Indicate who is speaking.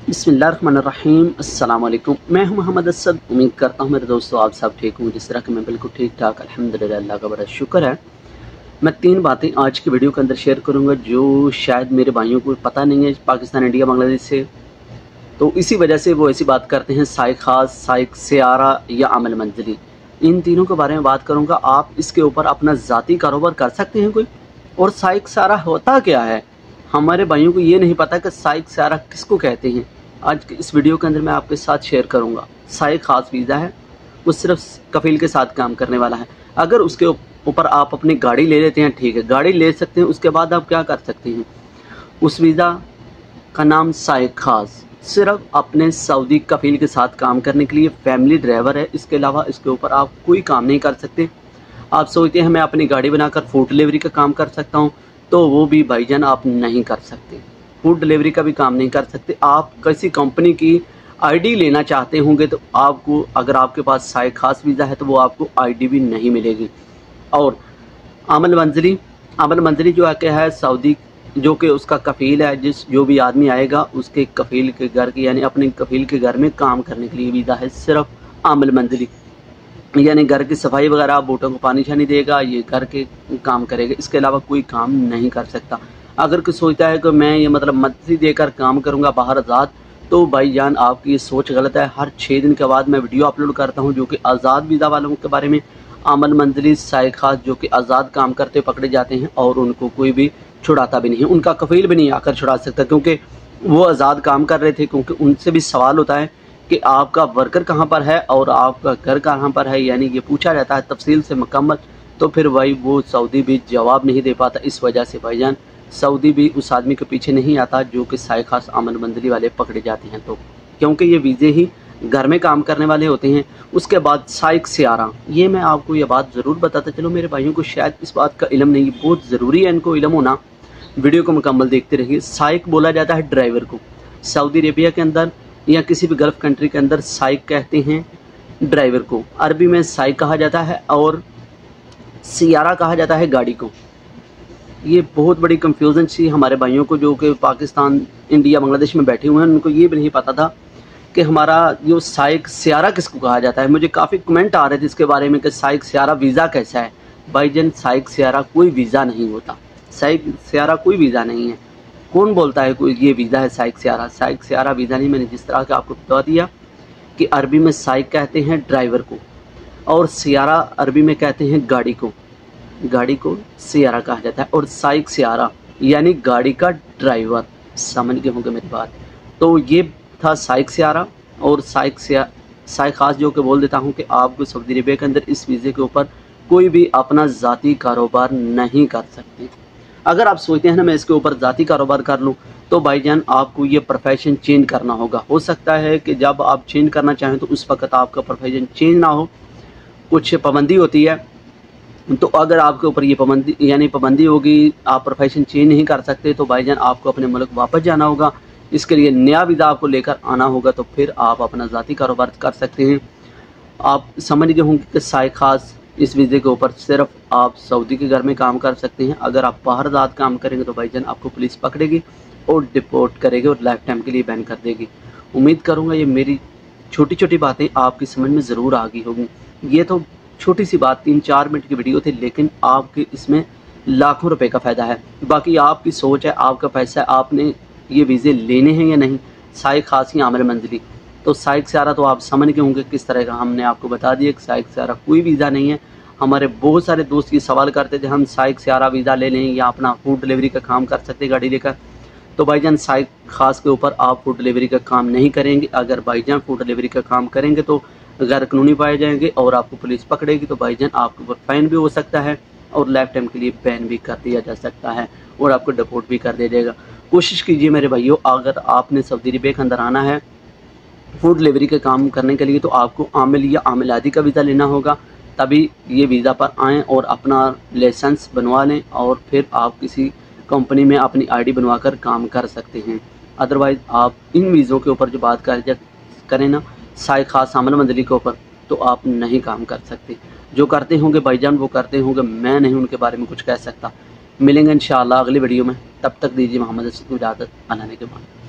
Speaker 1: बिस्मिल्लाहिर्रहमानिर्रहीम। अस्सलाम वालेकुम। मैं हूं मोहम्मद असद। उम्मीद करता हूं मेरे दोस्तों आप सब ठीक हों। जिस तरह कि मैं बिल्कुल ठीक ठाक अल्हम्दुलिल्लाह, अल्लाह का बड़ा शुक्र है। मैं 3 बातें आज की वीडियो के अंदर शेयर करूंगा जो शायद मेरे भाइयों को पता नहीं है, पाकिस्तान, इंडिया, बांग्लादेश से। तो इसी वजह से वो ऐसी बात करते हैं, साइक खास, साइक सियारा या अमल मंजिली। इन तीनों के बारे में बात करूँगा। आप इसके ऊपर अपना ज़ाती कारोबार कर सकते हैं कोई। और साइक सियारा होता क्या है, हमारे भाइयों को ये नहीं पता कि साइक सियारा किसको कहते हैं। आज के इस वीडियो के अंदर मैं आपके साथ शेयर करूंगा। साइक खास वीज़ा है, वो सिर्फ कफील के साथ काम करने वाला है। अगर उसके ऊपर आप अपनी गाड़ी ले लेते हैं, ठीक है, गाड़ी ले सकते हैं। उसके बाद आप क्या कर सकते हैं, उस वीज़ा का नाम साइक खास सिर्फ अपने सऊदी कफील के साथ काम करने के लिए फैमिली ड्राइवर है। इसके अलावा इसके ऊपर आप कोई काम नहीं कर सकते। आप सोचते हैं मैं अपनी गाड़ी बनाकर फूड डिलीवरी का काम कर सकता हूं, तो वो भी भाईजान आप नहीं कर सकते। फूड डिलीवरी का भी काम नहीं कर सकते। आप किसी कंपनी की आईडी लेना चाहते होंगे तो आपको, अगर आपके पास साइक खास वीज़ा है तो वो आपको आईडी भी नहीं मिलेगी। और अमल मंजरी जो क्या है, सऊदी जो कि उसका कफ़ील है, जो भी आदमी आएगा उसके कफ़ील के घर की, यानी अपने कफ़ील के घर में काम करने के लिए वीज़ा है सिर्फ अमल मंजरी। यानी घर की सफाई वगैरह, बोटों को पानी छानी देगा, ये घर के काम करेगा। इसके अलावा कोई काम नहीं कर सकता। अगर कोई सोचता है कि मैं ये मतलब मजदूरी देकर काम करूंगा बाहर आज़ाद, तो भाईजान आपकी ये सोच गलत है। हर 6 दिन के बाद मैं वीडियो अपलोड करता हूं जो कि आज़ाद वीज़ा वालों के बारे में। अमल मंजली साइक खास जो कि आज़ाद काम करते पकड़े जाते हैं और उनको कोई भी छुड़ाता भी नहीं है, उनका कफ़ील भी नहीं आकर छुड़ा सकता, क्योंकि वो आज़ाद काम कर रहे थे। क्योंकि उनसे भी सवाल होता है कि आपका वर्कर कहाँ पर है और आपका घर कहाँ पर है, यानी ये पूछा जाता है तफसील से मुकम्मल। तो फिर भाई वो सऊदी भी जवाब नहीं दे पाता। इस वजह से भाईजान सऊदी भी उस आदमी के पीछे नहीं आता जो कि साइक खास अमल मंजली वाले पकड़े जाते हैं। तो क्योंकि ये वीज़े ही घर में काम करने वाले होते हैं। उसके बाद साइक सियारा, ये मैं आपको ये बात ज़रूर बताता चलो, मेरे भाइयों को शायद इस बात का इल्म नहीं, बहुत ज़रूरी है इनको इल्म होना। वीडियो को मुकम्मल देखते रहिए। साइक बोला जाता है ड्राइवर को। सऊदी अरेबिया के अंदर या किसी भी गल्फ़ कंट्री के अंदर साइक कहते हैं ड्राइवर को। अरबी में साइक कहा जाता है और सियारा कहा जाता है गाड़ी को। ये बहुत बड़ी कंफ्यूजन थी हमारे भाइयों को जो कि पाकिस्तान, इंडिया, बांग्लादेश में बैठे हुए हैं। उनको ये भी नहीं पता था कि हमारा जो साइक सियारा किसको कहा जाता है। मुझे काफ़ी कमेंट आ रहे थे इसके बारे में कि साइक सियारा वीज़ा कैसा है। भाईजान साइक सियारा कोई वीज़ा नहीं होता। साइक सियारा कोई वीज़ा नहीं है। कौन बोलता है कोई ये वीज़ा है साइक सियारा? साइक सियारा वीज़ा नहीं। मैंने जिस तरह के आपको बता दिया कि अरबी में साइक कहते हैं ड्राइवर को और सियारा अरबी में कहते हैं गाड़ी को। गाड़ी को सियारा कहा जाता है और साइक सियारा यानी गाड़ी का ड्राइवर। समझ गए होंगे मेरी बात। तो ये था साइक सियारा और साइक खास जो कि बोल देता हूँ कि आपको सऊदी अरेबिया के अंदर इस वीज़े के ऊपर कोई भी अपना ज़ाती कारोबार नहीं कर सकते। अगर आप सोचते हैं ना मैं इसके ऊपर ज़ाती कारोबार कर लूँ, तो भाईजान आपको ये प्रोफेशन चेंज करना होगा। हो सकता है कि जब आप चेंज करना चाहें तो उस वक्त आपका प्रोफेशन चेंज ना हो, कुछ पाबंदी होती है। तो अगर आपके ऊपर ये पाबंदी होगी, आप प्रोफेशन चेंज नहीं कर सकते, तो भाईजान आपको अपने मुल्क वापस जाना होगा। इसके लिए नया वीज़ा आपको लेकर आना होगा, तो फिर आप अपना ज़ाती कारोबार कर सकते हैं। आप समझ गए होंगे कि साइक खास इस वीज़े के ऊपर सिर्फ आप सऊदी के घर में काम कर सकते हैं। अगर आप बाहर ज़ात काम करेंगे तो भाईजान आपको पुलिस पकड़ेगी और डिपोर्ट करेगी और लाइफ टाइम के लिए बैन कर देगी। उम्मीद करूँगा ये मेरी छोटी छोटी बातें आपकी समझ में ज़रूर आ गई होगी। ये तो छोटी सी बात 3-4 मिनट की वीडियो थी, लेकिन आपके इसमें लाखों रुपए का फ़ायदा है। बाकी आपकी सोच है, आपका पैसा है, आपने ये वीज़े लेने हैं या नहीं, साइक खास या अमल मंजली। तो साइक सियारा तो आप समझ गए होंगे किस तरह का। हमने आपको बता दिया कि साइक सियारा कोई वीज़ा नहीं है। हमारे बहुत सारे दोस्त ये सवाल करते थे हम साइक सियारा वीज़ा ले लें या अपना फूड डिलीवरी का काम कर सकते गाड़ी लेकर। तो भाईजान साइक खास के ऊपर आप फूड डिलीवरी का काम नहीं करेंगे। अगर भाईजान फूड डिलीवरी का काम करेंगे तो गैर कानूनी पाए जाएंगे और आपको पुलिस पकड़ेगी। तो भाईजान आपके ऊपर फाइन भी हो सकता है और लाइफ टाइम के लिए बैन भी कर दिया जा सकता है और आपको डिपोर्ट भी कर दिया जाएगा। कोशिश कीजिए मेरे भाइयों, अगर आपने सऊदी अरेबिया के अंदर आना है फूड डिलीवरी के काम करने के लिए, तो आपको आमिल या आमिलाती का वीज़ा लेना होगा, तभी ये वीज़ा पर आएँ और अपना लाइसेंस बनवा लें और फिर आप किसी कंपनी में अपनी आईडी बनवाकर काम कर सकते हैं। अदरवाइज़ आप इन वीज़ों के ऊपर जो बात करें ना साइक खास अमल मंजली के ऊपर, तो आप नहीं काम कर सकते। जो करते होंगे भाईजान वो करते होंगे, मैं नहीं उनके बारे में कुछ कह सकता। मिलेंगे इंशाअल्लाह अगली वीडियो में, तब तक दीजिए मोहम्मद असद को इजाज़त। अल्लाह के बाद।